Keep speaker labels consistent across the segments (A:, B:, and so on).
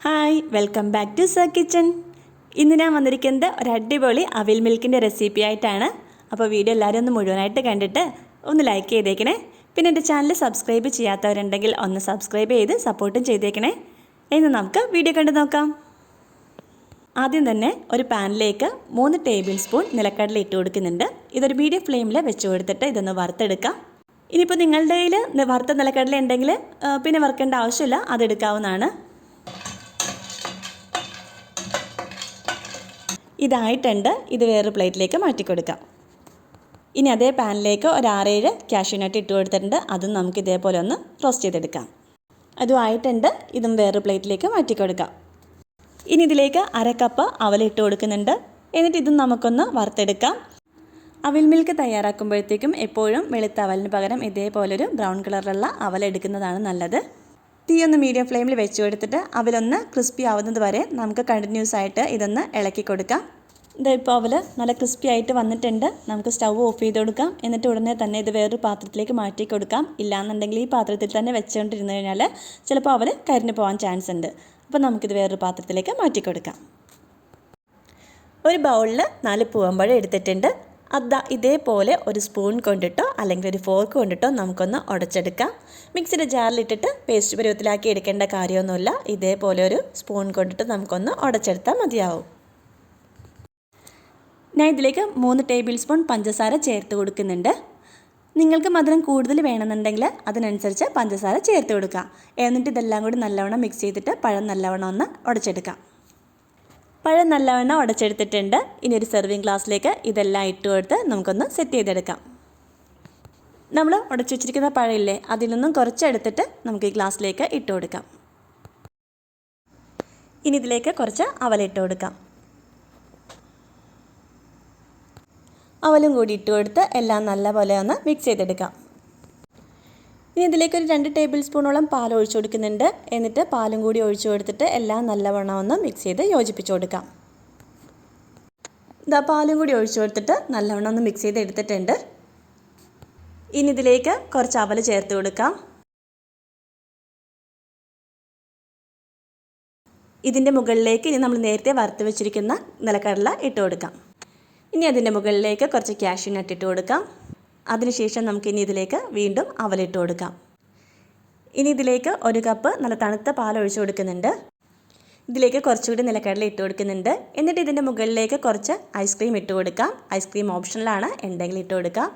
A: Hi welcome back to sir kitchen. ഇന്ന് ഞാൻ വന്നിരിക്കുന്നത് ഒരു അടിപൊളി അവിൽ മിൽക്കിൻ്റെ റെസിപ്പി ആയിട്ടാണ്. അപ്പോൾ വീഡിയോ എല്ലാവരും ഒന്ന് മുഴുവനായിട്ട് കണ്ടിട്ട് ഒന്ന് ലൈക്ക് ചെയ്തേക്കണേ. പിന്നെ എൻ്റെ ചാനൽ സബ്സ്ക്രൈബ് ചെയ്യാത്തവരുണ്ടെങ്കിൽ ഒന്ന് സബ്സ്ക്രൈബ് ചെയ്ത് സപ്പോർട്ടും ചെയ്തേക്കണേ. ഇന്ന് നമുക്ക് വീഡിയോ കണ്ടു നോക്കാം. ആദ്യം തന്നെ ഒരു പാനിലേക്ക് 3 ടേബിൾ സ്പൂൺ നിലക്കടല ഇട്ട് കൊടുക്കുന്നുണ്ട്. ഇതൊരു മീഡിയം ഫ്ലെയിമിൽ വെച്ച് കൊടുത്തിട്ട് ഇതൊന്ന് വറുത്തെടുക്കാം. ഇനിയിപ്പോൾ നിങ്ങളുടെ കയ്യിൽ വറുത്ത നിലക്കടല ഉണ്ടെങ്കിൽ പിന്നെ വറുക്കേണ്ട ആവശ്യമില്ല, അതെടുക്കാവുന്നതാണ്. ഇതായിട്ടുണ്ട്. ഇത് വേറൊരു പ്ലേറ്റിലേക്ക് മാറ്റി കൊടുക്കാം. ഇനി അതേ പാനിലേക്ക് ഒരു 6-7 കാഷ്യൂനട്ട് ഇട്ട് കൊടുത്തിട്ടുണ്ട്. അതും നമുക്ക് ഇതേപോലെ ഒന്ന് റോസ്റ്റ് ചെയ്തെടുക്കാം. അതും ആയിട്ടുണ്ട്. ഇതും വേറൊരു പ്ലേറ്റിലേക്ക് മാറ്റി കൊടുക്കാം. ഇനി ഇതിലേക്ക് 1/2 കപ്പ് അവൽ ഇട്ട് കൊടുക്കുന്നുണ്ട്. എന്നിട്ട് ഇതും നമുക്കൊന്ന് വറുത്തെടുക്കാം. അവിൽ മിൽക്ക് തയ്യാറാക്കുമ്പോഴത്തേക്കും എപ്പോഴും വെളുത്ത അവലിന് പകരം ഇതേപോലൊരു ബ്രൗൺ കളറിലുള്ള അവൽ എടുക്കുന്നതാണ് നല്ലത്. തീ ഒന്ന് മീഡിയം ഫ്ലെയിമിൽ വെച്ച് കൊടുത്തിട്ട് അവലൊന്ന് ക്രിസ്പി ആവുന്നത് വരെ നമുക്ക് കണ്ടിന്യൂസ് ആയിട്ട് ഇതൊന്ന് ഇളക്കി കൊടുക്കാം. ഇപ്പോൾ അവൽ നല്ല ക്രിസ്പി ആയിട്ട് വന്നിട്ടുണ്ട്. നമുക്ക് സ്റ്റൗ ഓഫ് ചെയ്ത് കൊടുക്കാം. എന്നിട്ട് ഉടനെ തന്നെ ഇത് വേറൊരു പാത്രത്തിലേക്ക് മാറ്റി കൊടുക്കാം. ഇല്ലാന്നുണ്ടെങ്കിൽ ഈ പാത്രത്തിൽ തന്നെ വെച്ചുകൊണ്ടിരുന്നു കഴിഞ്ഞാൽ ചിലപ്പോൾ അവൽ കരിഞ്ഞു പോകാൻ ചാൻസ് ഉണ്ട്. അപ്പോൾ നമുക്കിത് വേറൊരു പാത്രത്തിലേക്ക് മാറ്റി കൊടുക്കാം. ഒരു ബൗളിൽ 4 പൂവമ്പഴം എടുത്തിട്ടുണ്ട്. ഇതേപോലെ ഒരു സ്പൂൺ കൊണ്ടിട്ടോ അല്ലെങ്കിൽ ഒരു ഫോർക്ക് കൊണ്ടിട്ടോ നമുക്കൊന്ന് ഉടച്ചെടുക്കാം. മിക്സിയുടെ ജാറിലിട്ടിട്ട് പേസ്റ്റ് പരുവത്തിലാക്കി എടുക്കേണ്ട കാര്യമൊന്നുമില്ല. ഇതേപോലെ ഒരു സ്പൂൺ കൊണ്ടിട്ട് നമുക്കൊന്ന് ഉടച്ചെടുത്താൽ മതിയാവും. ഞാൻ ഇതിലേക്ക് 3 ടേബിൾ സ്പൂൺ പഞ്ചസാര ചേർത്ത് കൊടുക്കുന്നുണ്ട്. നിങ്ങൾക്ക് മധുരം കൂടുതൽ വേണമെന്നുണ്ടെങ്കിൽ അതിനനുസരിച്ച് പഞ്ചസാര ചേർത്ത് കൊടുക്കുക. എന്നിട്ട് ഇതെല്ലാം കൂടി നല്ലവണ്ണം മിക്സ് ചെയ്തിട്ട് പഴം നല്ലവണ്ണം ഒന്ന് ഉടച്ചെടുക്കാം. പഴം നല്ലവണ്ണം ഉടച്ചെടുത്തിട്ടുണ്ട്. ഇനി ഒരു സെർവിങ് ഗ്ലാസ്സിലേക്ക് ഇതെല്ലാം ഇട്ട് കൊടുത്ത് നമുക്കൊന്ന് സെറ്റ് ചെയ്തെടുക്കാം. നമ്മൾ ഉടച്ചു വെച്ചിരിക്കുന്ന പഴമില്ലേ, അതിൽ നിന്നും കുറച്ചെടുത്തിട്ട് നമുക്ക് ഈ ഗ്ലാസ്സിലേക്ക് ഇട്ട് കൊടുക്കാം. ഇനി ഇതിലേക്ക് കുറച്ച് അവലിട്ട് കൊടുക്കാം. അവലും കൂടി ഇട്ട് കൊടുത്ത് എല്ലാം നല്ലപോലെ ഒന്ന് മിക്സ് ചെയ്തെടുക്കാം. ഇനി ഇതിലേക്ക് ഒരു 2 ടേബിൾ സ്പൂണോളം പാൽ ഒഴിച്ചു കൊടുക്കുന്നുണ്ട്. എന്നിട്ട് പാലും കൂടി ഒഴിച്ചു കൊടുത്തിട്ട് എല്ലാം നല്ലവണ്ണം ഒന്ന് മിക്സ് ചെയ്ത് യോജിപ്പിച്ച് കൊടുക്കാം. പാലും കൂടി ഒഴിച്ചു കൊടുത്തിട്ട് നല്ലവണ്ണം ഒന്ന് മിക്സ് ചെയ്ത് എടുത്തിട്ടുണ്ട്. ഇനി ഇതിലേക്ക് കുറച്ച് അവൽ ചേർത്ത് കൊടുക്കാം. ഇതിൻ്റെ മുകളിലേക്ക് ഇനി നമ്മൾ നേരത്തെ വറുത്ത് വെച്ചിരിക്കുന്ന നിലക്കടല ഇട്ട് കൊടുക്കാം. ഇനി അതിൻ്റെ മുകളിലേക്ക് കുറച്ച് കാഷ്യൂനട്ട് ഇട്ട് കൊടുക്കാം. അതിനുശേഷം നമുക്ക് ഇനി ഇതിലേക്ക് വീണ്ടും അവലിട്ട് കൊടുക്കാം. ഇനി ഇതിലേക്ക് 1 കപ്പ് നല്ല തണുത്ത പാൽ ഒഴിച്ചു കൊടുക്കുന്നുണ്ട്. ഇതിലേക്ക് കുറച്ചുകൂടി നിലക്കടല ഇട്ട് കൊടുക്കുന്നുണ്ട്. എന്നിട്ട് ഇതിൻ്റെ മുകളിലേക്ക് കുറച്ച് ഐസ്ക്രീം ഇട്ട് കൊടുക്കാം. ഐസ്ക്രീം ഓപ്ഷണലാണ്, ഉണ്ടെങ്കിൽ ഇട്ട് കൊടുക്കാം.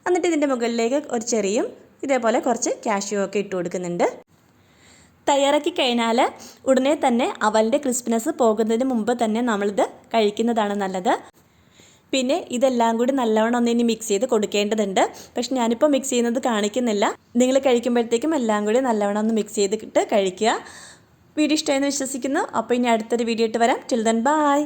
A: എന്നിട്ട് ഇതിൻ്റെ മുകളിലേക്ക് ഒരു ചെറിയും ഇതേപോലെ കുറച്ച് കാഷ്യൂ ഒക്കെ ഇട്ട് കൊടുക്കുന്നുണ്ട്. തയ്യാറാക്കി കഴിഞ്ഞാൽ ഉടനെ തന്നെ അവലിൻ്റെ ക്രിസ്പിനെസ് പോകുന്നതിന് മുമ്പ് തന്നെ നമ്മളിത് കഴിക്കുന്നതാണ് നല്ലത്. പിന്നെ ഇതെല്ലാം കൂടി നല്ലവണ്ണം ഒന്ന് ഇനി മിക്സ് ചെയ്ത് കൊടുക്കേണ്ടതുണ്ട്. പക്ഷെ ഞാനിപ്പോൾ മിക്സ് ചെയ്യുന്നത് കാണിക്കുന്നില്ല. നിങ്ങൾ കഴിക്കുമ്പോഴത്തേക്കും എല്ലാം കൂടി നല്ലവണ്ണം ഒന്ന് മിക്സ് ചെയ്തിട്ട് കഴിക്കുക. വീഡിയോ ഇഷ്ടമായെന്ന് വിശ്വസിക്കുന്നു. അപ്പോൾ ഇനി അടുത്തൊരു വീഡിയോ ഇട്ട് വരാം. Till then bye.